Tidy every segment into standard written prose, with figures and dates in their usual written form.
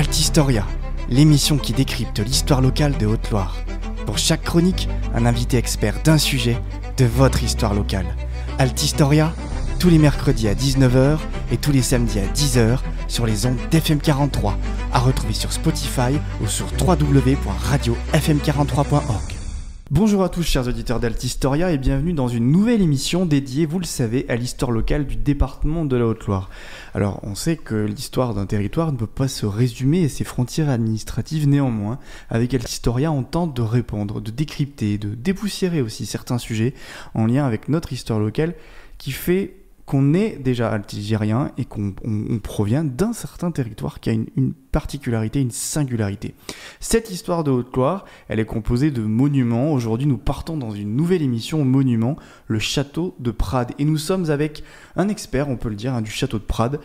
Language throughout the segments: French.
Altistoria, l'émission qui décrypte l'histoire locale de Haute-Loire. Pour chaque chronique, un invité expert d'un sujet de votre histoire locale. Altistoria, tous les mercredis à 19h et tous les samedis à 10h sur les ondes d'FM43, à retrouver sur Spotify ou sur www.radiofm43.org. Bonjour à tous chers auditeurs d'Altistoria et bienvenue dans une nouvelle émission dédiée, vous le savez, à l'histoire locale du département de la Haute-Loire. Alors on sait que l'histoire d'un territoire ne peut pas se résumer à ses frontières administratives, néanmoins, avec Altistoria on tente de répondre, de décrypter, de dépoussiérer aussi certains sujets en lien avec notre histoire locale qui fait qu'on est déjà altigérien et qu'on provient d'un certain territoire qui a une particularité, une singularité. Cette histoire de Haute-Loire, elle est composée de monuments. Aujourd'hui, nous partons dans une nouvelle émission monument, le château de Prades. Et nous sommes avec un expert, on peut le dire, du château de Prades,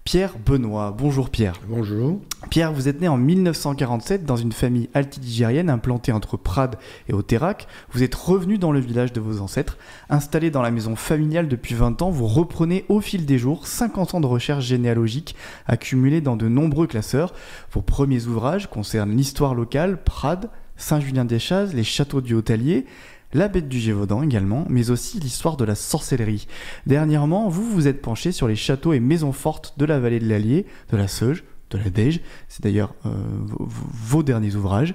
Pierre Benoît. Bonjour Pierre. Bonjour. Pierre, vous êtes né en 1947 dans une famille altiligérienne implantée entre Prades et Otherac. Vous êtes revenu dans le village de vos ancêtres. Installé dans la maison familiale depuis 20 ans, vous reprenez au fil des jours 50 ans de recherche généalogique accumulés dans de nombreux classeurs. Vos premiers ouvrages concernent l'histoire locale, Prades, Saint-Julien-des-Chazes, les châteaux du Haut-Allier, la bête du Gévaudan également, mais aussi l'histoire de la sorcellerie. Dernièrement, vous vous êtes penché sur les châteaux et maisons fortes de la vallée de l'Allier, de la Sauge, de la Dège. C'est d'ailleurs vos derniers ouvrages.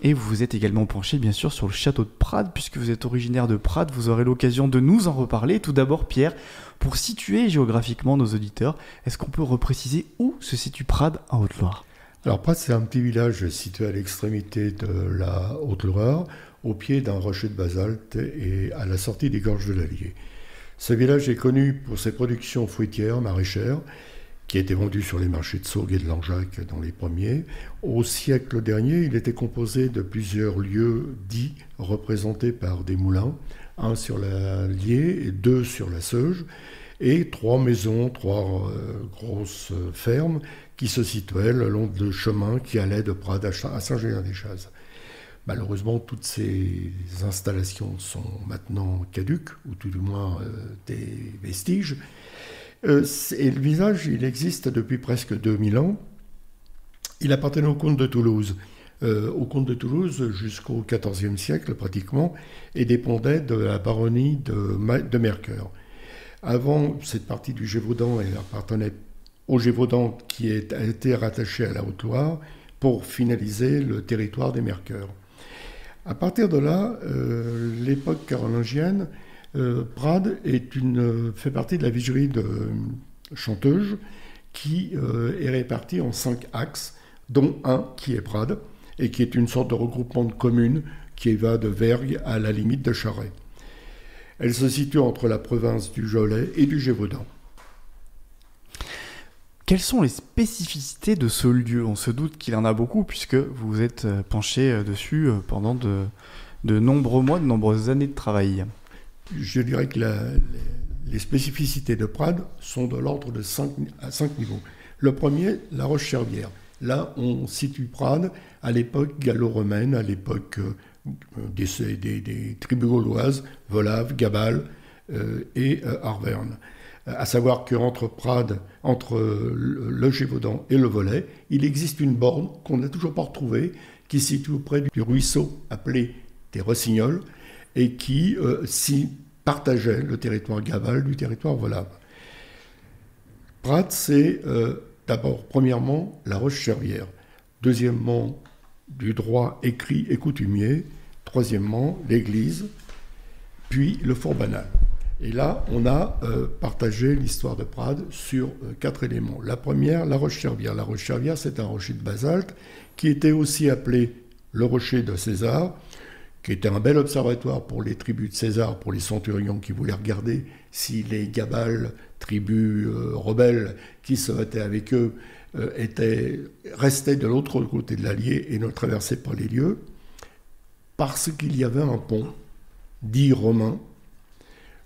Et vous vous êtes également penché bien sûr sur le château de Prades, puisque vous êtes originaire de Prades, vous aurez l'occasion de nous en reparler. Tout d'abord Pierre, pour situer géographiquement nos auditeurs, est-ce qu'on peut repréciser où se situe Prades en Haute-Loire ? Alors Prades, c'est un petit village situé à l'extrémité de la Haute-Loire, au pied d'un rocher de basalte et à la sortie des gorges de l'Allier. Ce village est connu pour ses productions fruitières, maraîchères, qui étaient vendues sur les marchés de Sourgues et de Langeac dans les premiers. Au siècle dernier, il était composé de plusieurs lieux dits représentés par des moulins, un sur l'Allier et deux sur la Sauge, et trois maisons, trois grosses fermes qui se situaient le long de chemin qui allait de Prades à Saint-Julien-des-Chazes. Malheureusement, toutes ces installations sont maintenant caduques, ou tout du moins des vestiges. Et le village, il existe depuis presque 2000 ans. Il appartenait au comte de Toulouse. Au comte de Toulouse jusqu'au XIVe siècle pratiquement, et dépendait de la baronnie de Mercœur. Avant, cette partie du Gévaudan, elle appartenait au Gévaudan qui a été rattaché à la Haute-Loire pour finaliser le territoire des Mercœurs. À partir de là, l'époque carolingienne, Prades fait partie de la vigerie de Chanteuge qui est répartie en 5 axes, dont un qui est Prades et qui est une sorte de regroupement de communes qui va de Vergues à la limite de Charest. Elle se situe entre la province du Jolais et du Gévaudan. Quelles sont les spécificités de ce lieu ? On se doute qu'il y en a beaucoup puisque vous vous êtes penché dessus pendant de nombreux mois, de nombreuses années de travail. Je dirais que les spécificités de Prades sont de l'ordre de 5 niveaux. Le premier, la Roche-Chervière. Là, on situe Prades à l'époque gallo-romaine, à l'époque des tribus gauloises, Volave, Gabal et Arverne. À savoir qu'entre Prades, entre le Gévaudan et le Volais, il existe une borne qu'on n'a toujours pas retrouvée, qui se situe auprès du ruisseau appelé des Rossignols, et qui s'y partageait le territoire Gabal du territoire Volave. Prades, c'est d'abord, premièrement, la Roche-Chervière. Deuxièmement, du droit écrit et coutumier. Troisièmement, l'église. Puis le fort banal. Et là, on a partagé l'histoire de Prades sur 4 éléments. La première, la Roche-Chervière. La Roche-Chervière, c'est un rocher de basalte qui était aussi appelé le rocher de César, qui était un bel observatoire pour les tribus de César, pour les centurions qui voulaient regarder si les Gabales, tribus rebelles qui se battaient avec eux, restaient de l'autre côté de l'Allier et ne traversaient pas les lieux, parce qu'il y avait un pont, dit romain,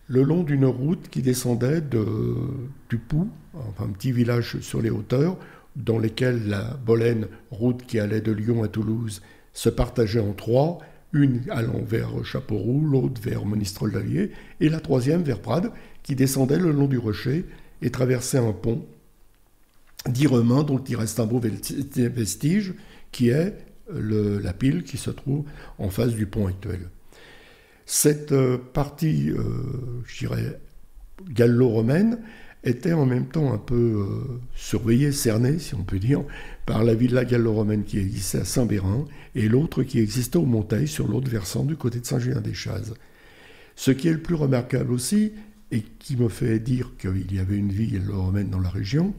le long d'une route qui descendait du Pou, enfin un petit village sur les hauteurs, dans lesquels la Bolène, route qui allait de Lyon à Toulouse, se partageait en 3, une allant vers Chapauroux, l'autre vers Monistrol-d'Allier, et la troisième vers Prades, qui descendait le long du rocher et traversait un pont d'Iremain, dont il reste un beau vestige, qui est la pile qui se trouve en face du pont actuel. Cette partie, je dirais, gallo-romaine, était en même temps un peu surveillée, cernée, si on peut dire, par la villa gallo-romaine qui existait à Saint-Bérin et l'autre qui existait au Monteil, sur l'autre versant du côté de Saint-Julien-des-Chazes. Ce qui est le plus remarquable aussi, et qui me fait dire qu'il y avait une vie gallo-romaine dans la région,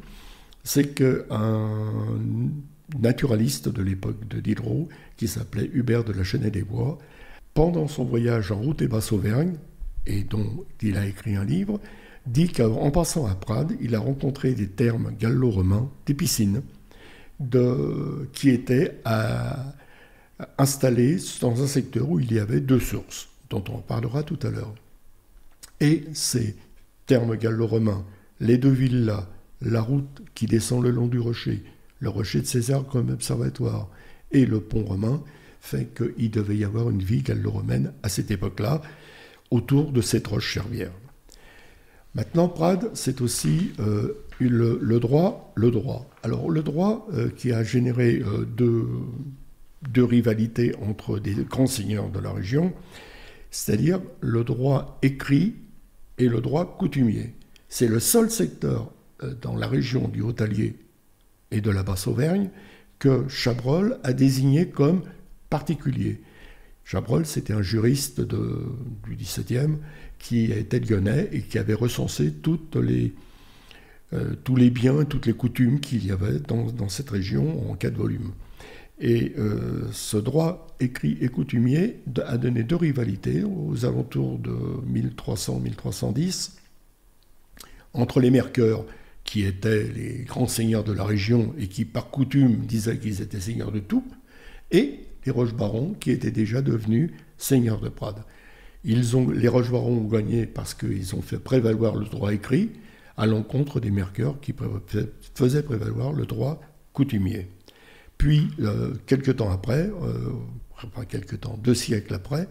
c'est qu'un naturaliste de l'époque de Diderot, qui s'appelait Hubert de la Chênaie-des-Bois, pendant son voyage en route et Basse-Auvergne, et dont il a écrit un livre, dit qu'en passant à Prades, il a rencontré des thermes gallo-romains, des piscines, qui étaient installées dans un secteur où il y avait 2 sources, dont on parlera tout à l'heure. Et ces thermes gallo-romains, les 2 villas, la route qui descend le long du rocher, le rocher de César comme observatoire, et le pont romain, fait qu'il devait y avoir une vie gallo-romaine à cette époque-là, autour de cette roche Chervière. Maintenant, Prades, c'est aussi le droit. Alors, le droit qui a généré deux rivalités entre des grands seigneurs de la région, c'est-à-dire le droit écrit et le droit coutumier. C'est le seul secteur dans la région du Haut-Allier et de la Basse-Auvergne que Chabrol a désigné comme particulier. Chabrol, c'était un juriste du XVIIe qui était lyonnais et qui avait recensé tous les biens, toutes les coutumes qu'il y avait dans cette région en 4 volumes. Et ce droit écrit et coutumier a donné 2 rivalités aux alentours de 1300-1310 entre les Mercœurs, qui étaient les grands seigneurs de la région et qui par coutume disaient qu'ils étaient seigneurs de tout, et les Rochebarons qui étaient déjà devenus seigneurs de Prades. Les Rochebarons ont gagné parce qu'ils ont fait prévaloir le droit écrit à l'encontre des Mercœurs qui faisaient prévaloir le droit coutumier. Puis, quelques temps après, 2 siècles après,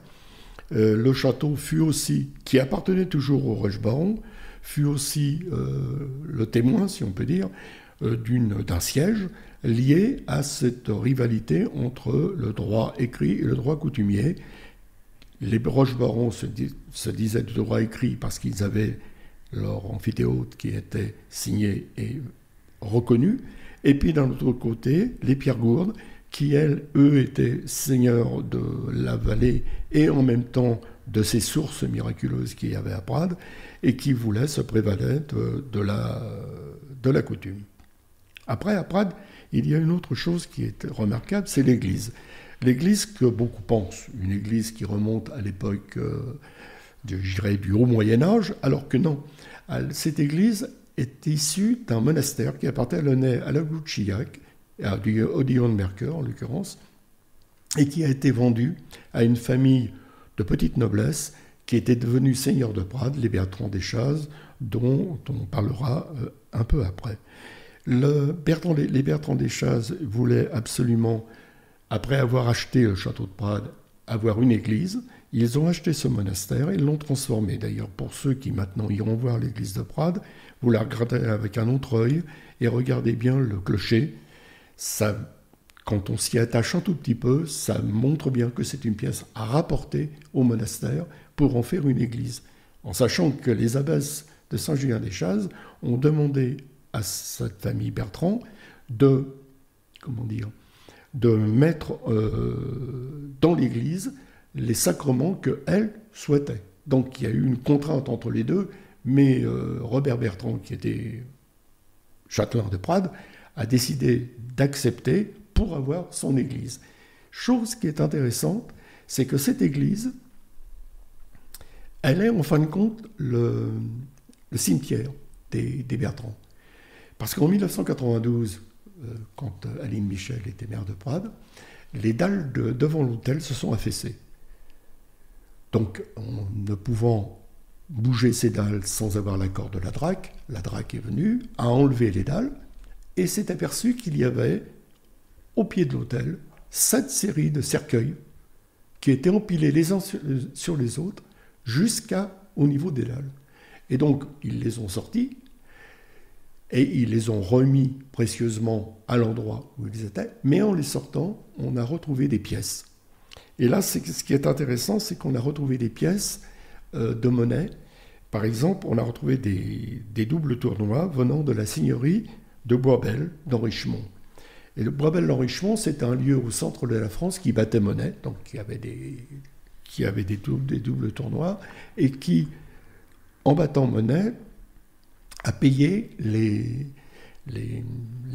le château fut aussi, qui appartenait toujours aux Rochebarons, fut aussi le témoin, si on peut dire, d'un siège lié à cette rivalité entre le droit écrit et le droit coutumier. Les Rochebarons se disaient du droit écrit parce qu'ils avaient leur amphithéâtre qui était signé et reconnu. Et puis d'un autre côté, les Pierregourdes, qui eux étaient seigneurs de la vallée et en même temps de ces sources miraculeuses qu'il y avait à Prades, et qui voulaient se prévaloir de la coutume. Après, à Prades, il y a une autre chose qui est remarquable, c'est l'église. L'église que beaucoup pensent, une église qui remonte à l'époque, je dirais, du haut Moyen-Âge, alors que non. Cette église est issue d'un monastère qui appartenait à la Glouchiac, à Odillon de Mercœur en l'occurrence, et qui a été vendu à une famille de petite noblesse qui était devenue seigneur de Prades, les Bertrand des Chazes, dont on parlera un peu après. Les Bertrand des Chazes voulaient absolument, après avoir acheté le château de Prades, avoir une église. Ils ont acheté ce monastère et l'ont transformé. D'ailleurs, pour ceux qui maintenant iront voir l'église de Prades, vous la regardez avec un autre œil et regardez bien le clocher. Ça, quand on s'y attache un tout petit peu, ça montre bien que c'est une pièce à rapporter au monastère pour en faire une église. En sachant que les abbesses de Saint-Julien-des-Chazes ont demandé à cette famille Bertrand de mettre dans l'église les sacrements qu'elle souhaitait. Donc il y a eu une contrainte entre les deux, mais Robert Bertrand, qui était châtelain de Prades, a décidé d'accepter pour avoir son église. Chose qui est intéressante, c'est que cette église, elle est en fin de compte le cimetière des Bertrand. Parce qu'en 1992, quand Aline Michel était maire de Prades, les dalles devant l'hôtel se sont affaissées. Donc, ne pouvant bouger ces dalles sans avoir l'accord de la DRAC est venue, a enlevé les dalles et s'est aperçu qu'il y avait, au pied de l'hôtel, 7 séries de cercueils qui étaient empilés les uns sur les autres jusqu'au niveau des dalles. Et donc, ils les ont sortis Et ils les ont remis précieusement à l'endroit où ils étaient, mais en les sortant, on a retrouvé des pièces. Et là, ce qui est intéressant, c'est qu'on a retrouvé des pièces de monnaie. Par exemple, on a retrouvé des doubles tournois venant de la seigneurie de Boisbel, dans Richemont. Et le Boisbel dans Richemont, c'est un lieu au centre de la France qui battait monnaie, donc qui avait des doubles tournois, et qui, en battant monnaie, a payé les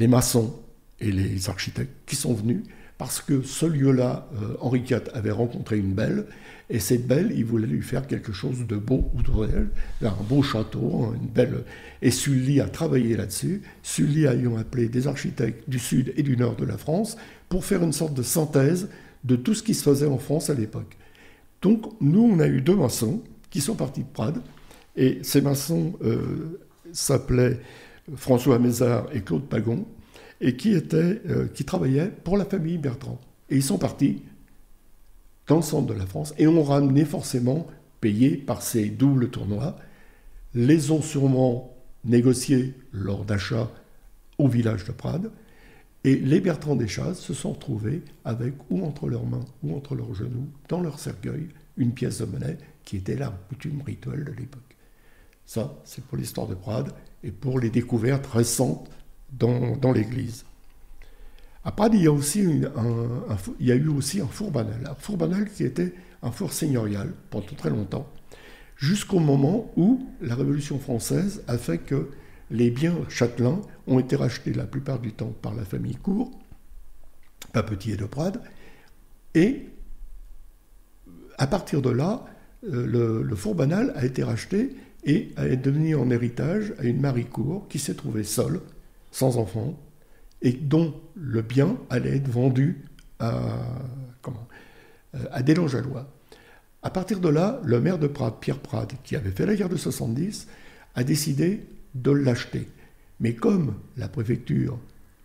maçons et les architectes qui sont venus, parce que ce lieu-là, Henri IV avait rencontré une belle, et cette belle, il voulait lui faire quelque chose de beau autour d'elle, un beau château, une belle... Et Sully a travaillé là-dessus. Sully ayant appelé des architectes du sud et du nord de la France pour faire une sorte de synthèse de tout ce qui se faisait en France à l'époque. Donc, nous, on a eu 2 maçons qui sont partis de Prades, et ces maçons s'appelaient François Mézard et Claude Pagon, et qui travaillaient pour la famille Bertrand. Et ils sont partis dans le centre de la France et ont ramené forcément, payés par ces doubles tournois, les ont sûrement négociés lors d'achats au village de Prades, et les Bertrand des Chasses se sont retrouvés avec, ou entre leurs mains, ou entre leurs genoux, dans leur cercueil, une pièce de monnaie qui était la coutume rituelle de l'époque. Ça, c'est pour l'histoire de Prades et pour les découvertes récentes dans l'église. À Prades, il y a eu aussi un four banal. Un four banal qui était un four seigneurial pendant très longtemps, jusqu'au moment où la Révolution française a fait que les biens châtelains ont été rachetés la plupart du temps par la famille Cour, Papetier de Prades, et à partir de là, le four banal a été racheté et est devenu en héritage à une Marie Cour qui s'est trouvée seule, sans enfant, et dont le bien allait être vendu à des Langealois. À partir de là, le maire de Prades, Pierre Prades, qui avait fait la guerre de 70, a décidé de l'acheter. Mais comme la préfecture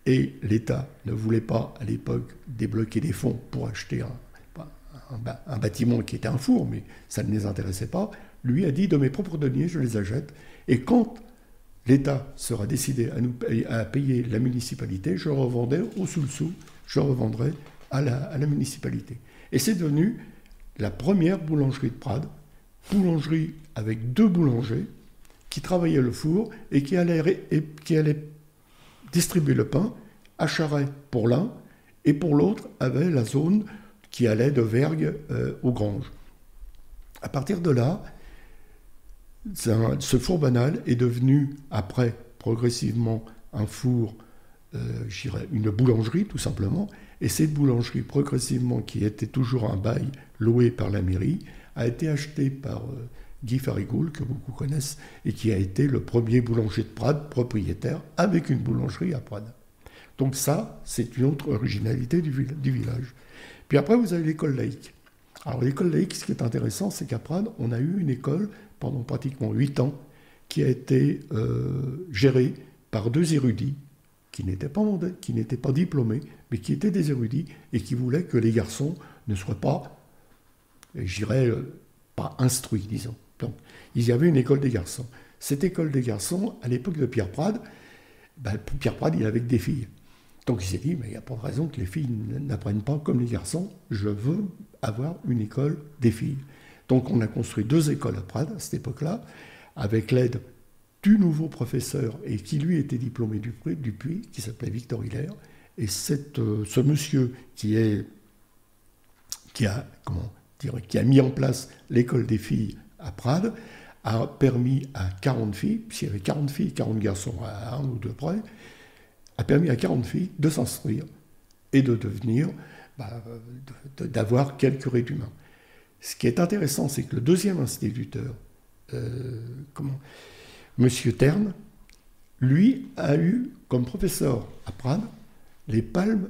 et l'État ne voulaient pas, à l'époque, débloquer des fonds pour acheter un bâtiment qui était un four, mais ça ne les intéressait pas, lui a dit, de mes propres deniers, je les achète, et quand l'État sera décidé à payer la municipalité, je revendrai au sous-le-sous, je revendrai à la municipalité. Et c'est devenu la première boulangerie de Prades, boulangerie avec 2 boulangers qui travaillaient le four et qui allaient distribuer le pain à Charret pour l'un, et pour l'autre avait la zone qui allait de Vergue aux Granges. À partir de là, ce four banal est devenu, après, progressivement, un four, une boulangerie, tout simplement. Et cette boulangerie, progressivement, qui était toujours un bail loué par la mairie, a été achetée par Guy Farigoul, que beaucoup connaissent, et qui a été le premier boulanger de Prades, propriétaire, avec une boulangerie à Prades. Donc ça, c'est une autre originalité du village. Puis après, vous avez l'école laïque. Alors l'école laïque, ce qui est intéressant, c'est qu'à Prades, on a eu une école pendant pratiquement 8 ans, qui a été gérée par 2 érudits, qui n'étaient pas diplômés, mais qui étaient des érudits, et qui voulaient que les garçons ne soient pas, je dirais, pas instruits, disons. Donc, il y avait une école des garçons. Cette école des garçons, à l'époque de Pierre Prades, Pierre Prades, il avait que des filles. Donc il s'est dit, mais il n'y a pas de raison que les filles n'apprennent pas comme les garçons, je veux avoir une école des filles. Donc on a construit 2 écoles à Prades, à cette époque-là, avec l'aide du nouveau professeur, et qui lui était diplômé du Puy, qui s'appelait Victor Hilaire. Et ce monsieur qui a mis en place l'école des filles à Prades a permis à 40 filles, puisqu'il y avait 40 filles, 40 garçons à 1 ou 2 près, a permis à 40 filles de s'instruire et de devenir, d'avoir quelques raies d'humains. Ce qui est intéressant, c'est que le 2e instituteur, Monsieur Terne, lui a eu comme professeur à Prades les palmes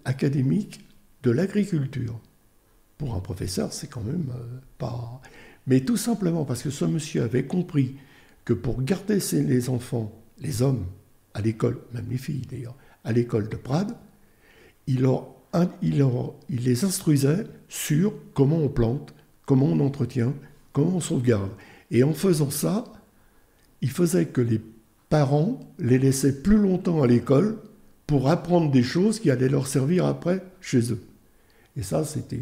académiques de l'agriculture. Pour un professeur, c'est quand même pas... Mais tout simplement parce que ce monsieur avait compris que pour garder les enfants, les hommes, à l'école, même les filles d'ailleurs, à l'école de Prades, il les instruisait sur comment on plante, comment on entretient, comment on sauvegarde. Et en faisant ça, il faisait que les parents les laissaient plus longtemps à l'école pour apprendre des choses qui allaient leur servir après chez eux. Et ça, c'était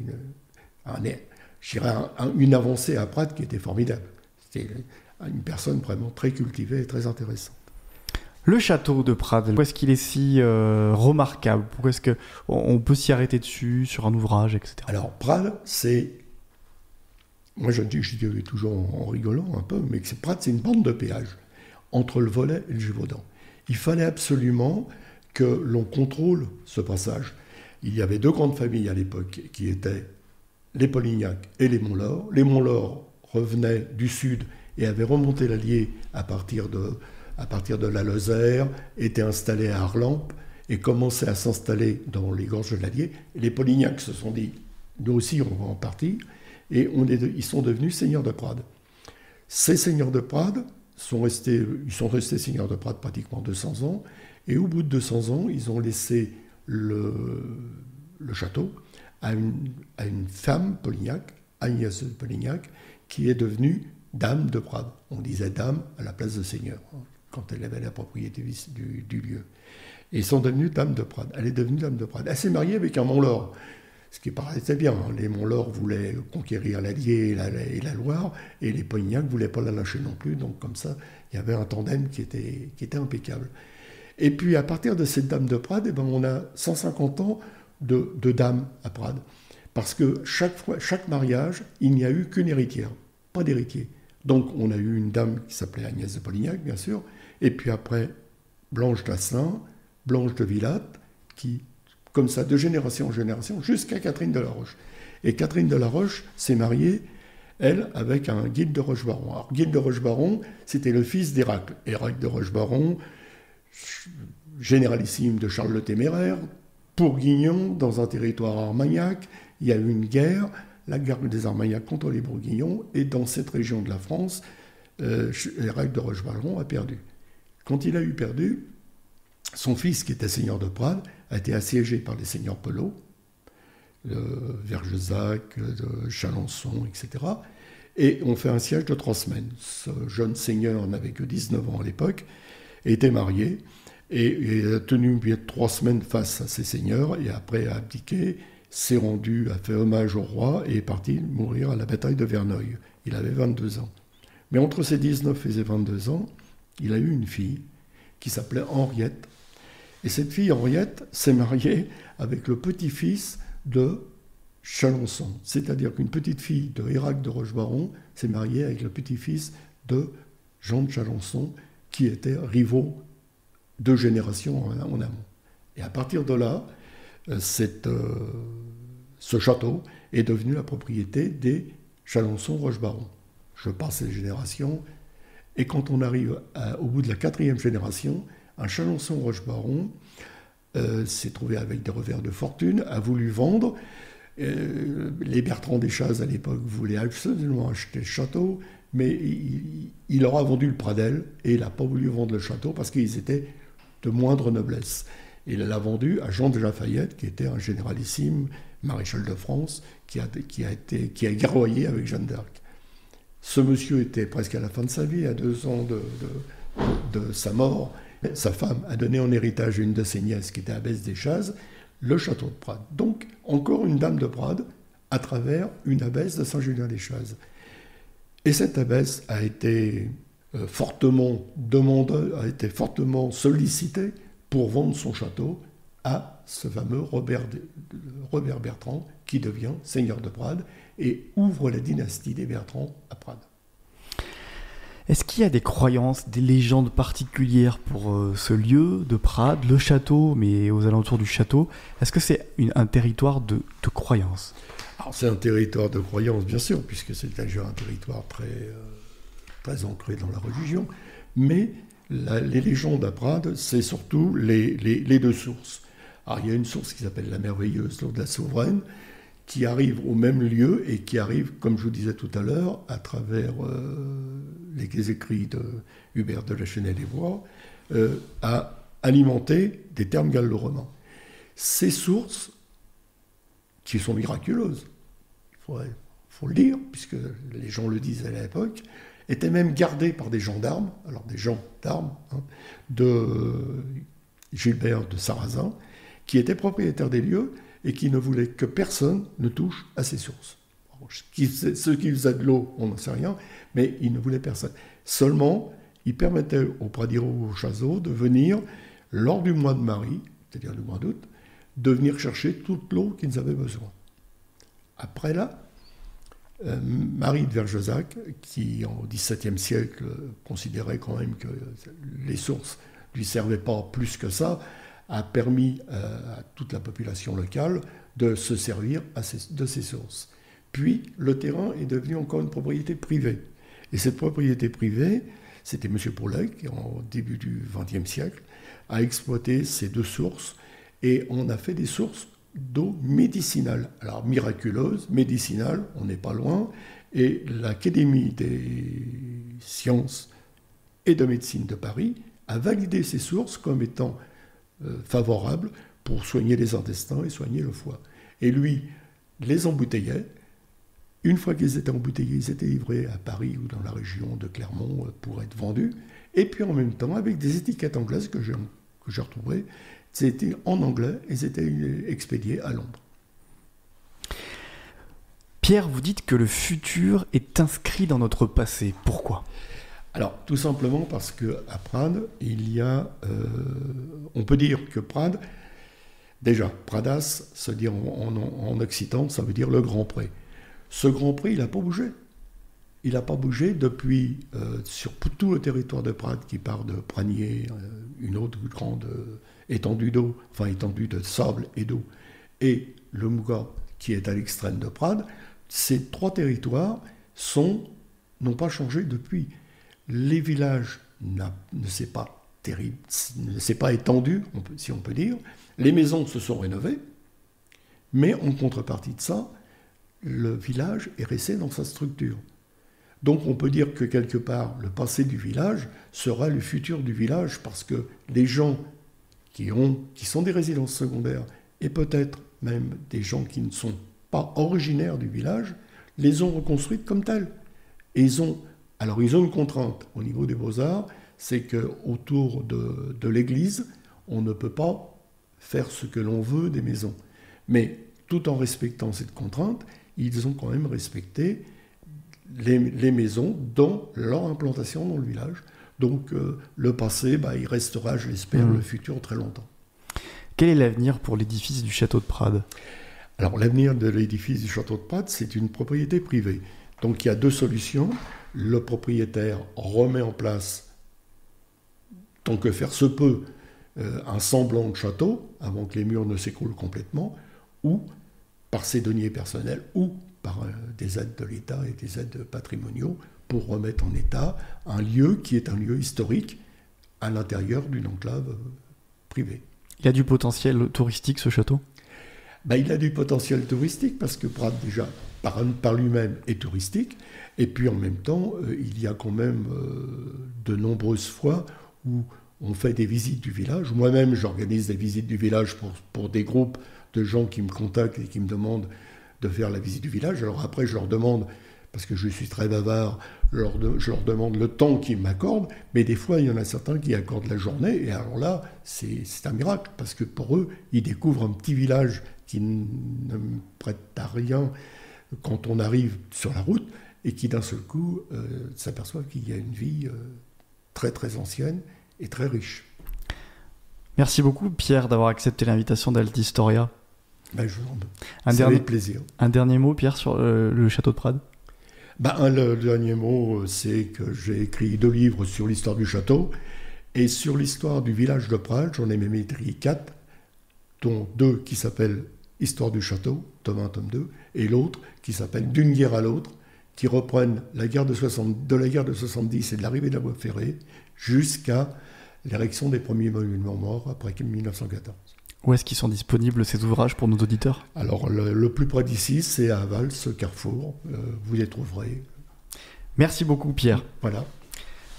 une avancée à Prades qui était formidable. C'était une personne vraiment très cultivée et très intéressante. Le château de Prades, pourquoi est-ce qu'il est si remarquable? Pourquoi est-ce qu'on peut s'y arrêter dessus, sur un ouvrage, etc. Alors, Prades, c'est... Moi, je dis toujours en rigolant un peu, mais Prades, c'est une bande de péage entre le Volet et le Gévaudan. Il fallait absolument que l'on contrôle ce passage. Il y avait 2 grandes familles à l'époque, qui étaient les Polignac et les Montlore. Les Montlore revenaient du sud et avaient remonté l'Allier à partir de la Lozère, étaient installés à Arlampes et commençaient à s'installer dans les gorges de l'Allier. Les Polignac se sont dit, nous aussi on va en partir, et ils sont devenus seigneurs de Prades. Ces seigneurs de Prades sont restés seigneurs de Prades pratiquement 200 ans, et au bout de 200 ans, ils ont laissé le château à une femme Polignac, Agnès de Polignac, qui est devenue dame de Prades. On disait dame à la place de seigneur, quand elle avait la propriété du lieu. Et ils sont devenus dames de Prades. Elle est devenue dame de Prades. Elle s'est mariée avec un Montlore, ce qui paraissait bien. Les Montlore voulaient conquérir l'Allier et la Loire, et les Polignac ne voulaient pas la lâcher non plus. Donc comme ça, il y avait un tandem qui était impeccable. Et puis à partir de cette dame de Prades, on a 150 ans de dames à Prades. Parce que chaque mariage, il n'y a eu qu'une héritière, pas d'héritier. Donc on a eu une dame qui s'appelait Agnès de Polignac, bien sûr, et puis après Blanche d'Asselin, Blanche de Villatte, qui, comme ça, de génération en génération, jusqu'à Catherine de la Roche. Et Catherine de la Roche s'est mariée, elle, avec un Guilde de Rochebaron. Alors Guilde de Rochebaron, c'était le fils d'Héracle. Héracle de Rochebaron, généralissime de Charles le Téméraire, Bourguignon, dans un territoire armagnac. Il y a eu une guerre, la guerre des Armagnacs contre les Bourguignons, et dans cette région de la France, Héracle de Rochebaron a perdu. Quand il a eu perdu, son fils, qui était seigneur de Prades, a été assiégé par les seigneurs Pelot, Vergezac, de Chalençon, etc. Et on fait un siège de 3 semaines. Ce jeune seigneur n'avait que 19 ans à l'époque, était marié, et a tenu 3 semaines face à ses seigneurs, et après a abdiqué, s'est rendu, a fait hommage au roi, et est parti mourir à la bataille de Verneuil. Il avait 22 ans. Mais entre ses 19 et ses 22 ans, il a eu une fille qui s'appelait Henriette. Et cette fille, Henriette, s'est mariée avec le petit-fils de Chalençon. C'est-à-dire qu'une petite fille de Héracle de Rochebaron s'est mariée avec le petit-fils de Jean de Chalençon, qui étaient rivaux 2 générations en amont. Et à partir de là, ce château est devenu la propriété des Chalençon-Rochebaron. Je passe les générations, et quand on arrive au bout de la 4e génération, un Chalençon-Rochebaron s'est trouvé avec des revers de fortune, a voulu vendre. Les Bertrand des Chazes, à l'époque, voulaient absolument acheter le château, mais il leur a vendu le Pradel, et il n'a pas voulu vendre le château parce qu'ils étaient de moindre noblesse. Il l'a vendu à Jean de Lafayette, qui était un généralissime, maréchal de France, qui a guerroyé avec Jeanne d'Arc. Ce monsieur était presque à la fin de sa vie, à 2 ans de sa mort. Sa femme a donné en héritage à une de ses nièces, qui était abbesse des Chazes, le château de Prades. Donc, encore une dame de Prades, à travers une abbesse de Saint-Julien-des-Chazes. Et cette abbesse a été fortement sollicitée pour vendre son château à ce fameux Robert Bertrand, qui devient seigneur de Prades et ouvre la dynastie des Bertrand à Prades. Est-ce qu'il y a des croyances, des légendes particulières pour ce lieu de Prades, le château, mais aux alentours du château? Est-ce que c'est un territoire de croyances? Alors, c'est un territoire de croyances, bien sûr, puisque c'est déjà un territoire très ancré dans la religion, mais les légendes à Prades, c'est surtout les 2 sources. Alors, il y a une source qui s'appelle la merveilleuse, l'eau de la Souveraine, qui arrive au même lieu et qui arrive, comme je vous disais tout à l'heure, à travers les écrits de Hubert de la Chesnay-les-Bois, à alimenter des termes gallo-romains. Ces sources, qui sont miraculeuses, il faut le dire, puisque les gens le disaient à l'époque, était même gardé par des gendarmes, alors des gens d'armes, de Gilbert de Sarrazin, qui était propriétaire des lieux et qui ne voulait que personne ne touche à ses sources. Ceux qui faisaient de l'eau, on n'en sait rien, mais il ne voulait personne. Seulement, il permettait aux Pradiro ou aux Chazot de venir, lors du mois de Marie, c'est-à-dire le mois d'août, de venir chercher toute l'eau qu'ils avaient besoin. Après là, Marie de Vergezac, qui au XVIIe siècle considérait quand même que les sources ne lui servaient pas plus que ça, a permis à toute la population locale de se servir de ces sources. Puis, le terrain est devenu encore une propriété privée. Et cette propriété privée, c'était M. Paulet, qui, au début du XXe siècle, a exploité ces deux sources, et on a fait des sources d'eau médicinale. Alors, miraculeuse, médicinale, on n'est pas loin, et l'Académie des sciences et de médecine de Paris a validé ces sources comme étant favorables pour soigner les intestins et soigner le foie. Et lui les embouteillait. Une fois qu'ils étaient embouteillés, ils étaient livrés à Paris ou dans la région de Clermont pour être vendus. Et puis en même temps, avec des étiquettes anglaises que j'ai retrouvées, c'était en anglais et c'était expédié à Londres. Pierre, vous dites que le futur est inscrit dans notre passé. Pourquoi ? Alors, tout simplement parce qu'à Prades, il y a... on peut dire que Prades... Déjà, Pradas, se dire en occitan, ça veut dire le Grand Pré. Ce Grand Pré, il n'a pas bougé. Il n'a pas bougé depuis, sur tout le territoire de Prades, qui part de Pranier, une autre grande étendue d'eau, enfin étendue de sable et d'eau, et le Mougat, qui est à l'extrême de Prades. Ces trois territoires n'ont pas changé depuis. Les villages ne s'est pas terrible, ne s'est pas étendu, si on peut dire. Les maisons se sont rénovées, mais en contrepartie de ça, le village est resté dans sa structure. Donc on peut dire que quelque part, le passé du village sera le futur du village, parce que les gens qui sont des résidences secondaires, et peut-être même des gens qui ne sont pas originaires du village, les ont reconstruites comme telles. Et ils ont une contrainte au niveau des Beaux-Arts, c'est qu'autour de l'église, on ne peut pas faire ce que l'on veut des maisons. Mais tout en respectant cette contrainte, ils ont quand même respecté les maisons dans leur implantation dans le village. Donc le passé, il restera, je l'espère, le futur très longtemps. Quel est l'avenir pour l'édifice du château de Prades ? Alors l'avenir de l'édifice du château de Prades, c'est une propriété privée. Donc il y a deux solutions. Le propriétaire remet en place, tant que faire se peut, un semblant de château, avant que les murs ne s'écroulent complètement, ou par ses deniers personnels, ou par des aides de l'État et des aides patrimoniaux, pour remettre en état un lieu qui est un lieu historique à l'intérieur d'une enclave privée. Il a du potentiel touristique, ce château ? Il a du potentiel touristique, parce que Prades, déjà, par lui-même, est touristique. Et puis, en même temps, il y a quand même de nombreuses fois où on fait des visites du village. Moi-même, j'organise des visites du village pour des groupes de gens qui me contactent et qui me demandent de faire la visite du village. Alors après, je leur demande, parce que je suis très bavard, je leur demande le temps qu'ils m'accordent, mais des fois, il y en a certains qui accordent la journée, et alors là, c'est un miracle, parce que pour eux, ils découvrent un petit village qui ne prête à rien quand on arrive sur la route, et qui d'un seul coup s'aperçoivent qu'il y a une vie très très ancienne et très riche. Merci beaucoup Pierre d'avoir accepté l'invitation d'Altistoria. Je vous en prie. Avec plaisir. Un dernier mot Pierre sur le château de Prades ? Le dernier mot, c'est que j'ai écrit 2 livres sur l'histoire du château, et sur l'histoire du village de Prades, j'en ai même écrit 4, dont 2 qui s'appellent Histoire du château, tome 1, tome 2, et l'autre qui s'appelle D'une guerre à l'autre, qui reprennent la guerre de 70 et de l'arrivée de la voie ferrée jusqu'à l'érection des premiers monuments morts après 1914. Où est-ce qu'ils sont disponibles, ces ouvrages, pour nos auditeurs ? Alors, le plus près d'ici, c'est à Vals, Carrefour. Vous les trouverez. Merci beaucoup, Pierre. Voilà.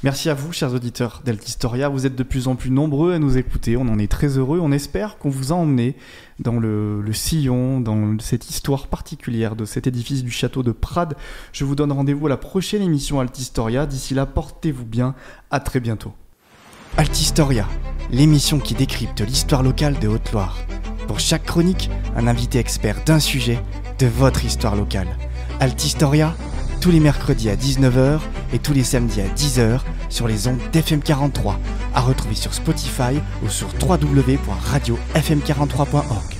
Merci à vous, chers auditeurs d'Altistoria. Vous êtes de plus en plus nombreux à nous écouter. On en est très heureux. On espère qu'on vous a emmené dans le sillon, dans cette histoire particulière de cet édifice du château de Prades. Je vous donne rendez-vous à la prochaine émission Altistoria. D'ici là, portez-vous bien. À très bientôt. Altistoria, l'émission qui décrypte l'histoire locale de Haute-Loire. Pour chaque chronique, un invité expert d'un sujet de votre histoire locale. Altistoria, tous les mercredis à 19h et tous les samedis à 10h sur les ondes d'FM 43, à retrouver sur Spotify ou sur www.radiofm43.org.